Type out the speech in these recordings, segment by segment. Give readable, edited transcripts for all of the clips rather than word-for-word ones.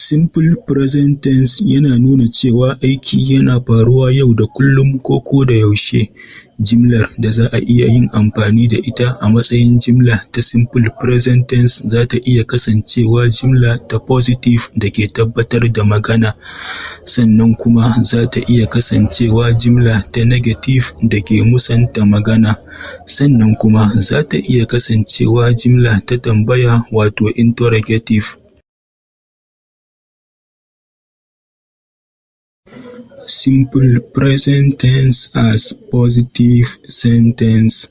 Simple present tense yana nuna cewa aiki yana faruwa yau da kullum ko da yaushe. Jimlar da za a iya yin amfani da ita a matsayin jimla ta simple present tense za ta iya kasancewa jimla ta positive da ke tabbatar da magana, sannan kuma za ta iya kasancewa jimla ta negative da ke musanta magana, sannan kuma za ta iya kasancewa jimla ta tambaya wato interrogative. Simple present tense as positive sentence.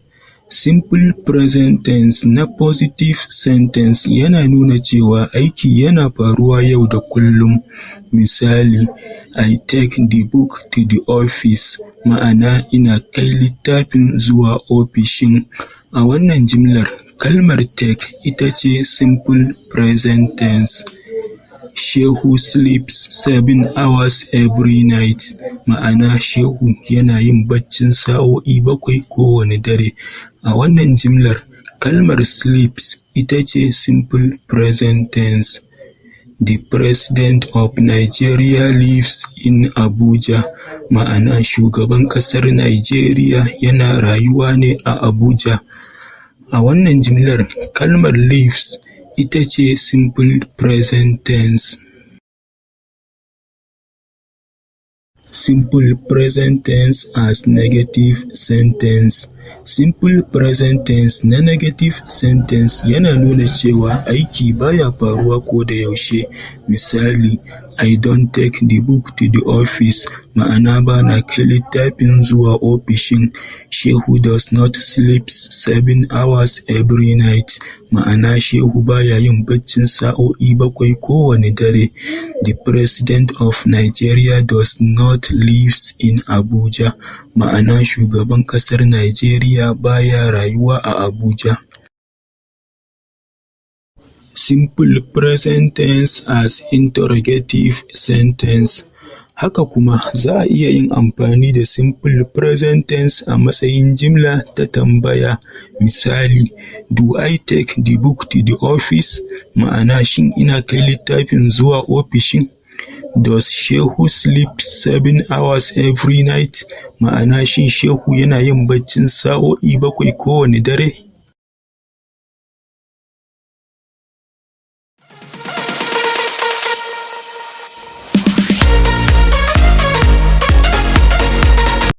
Simple present tense na positive sentence yana nuna cewa aiki yana faruwa yau da kullum. Misali, I take the book to the office, ma'ana ina kai littafin zuwa ofishin. A wannan jimlar, kalmar take ita ce simple present tense. Shehu sleeps 7 hours every night, ma'ana Shehu yana yin baccin sa'o'i 7 kowane dare. A wannan jimlar, kalmar sleeps ita ce simple present tense. The President of Nigeria lives in Abuja, ma'ana shugaban ƙasar Nigeria yana rayuwa ne a Abuja. A wannan jimlar, kalmar lives ita ce simple present tense. Simple present tense as negative sentence. Simple present tense na negative sentence yana nuna cewa aiki baya faruwa ko da yaushe. Misali, I don't take the book to the office, ma'ana ba na kai littafin zuwa ofishin. Shehu does not sleep 7 hours every night, ma'ana Shehu baya yin baccin sa'o'i 7 kowane dare. The President of Nigeria does not live in Abuja, ma'ana shugaban ƙasar Nigeria baya rayuwa a Abuja. Simple present tense as interrogative sentence. Haka kuma za a iya yin amfani da simple present tense a matsayin jimla ta tambaya. Misali, do I take the book to the office? Ma'ana shin ina kai littafin zuwa ofishin? Does Shehu sleep 7 hours every night? Ma'ana shin Shehu yana yin baccin sa'o'i 7 kowane dare?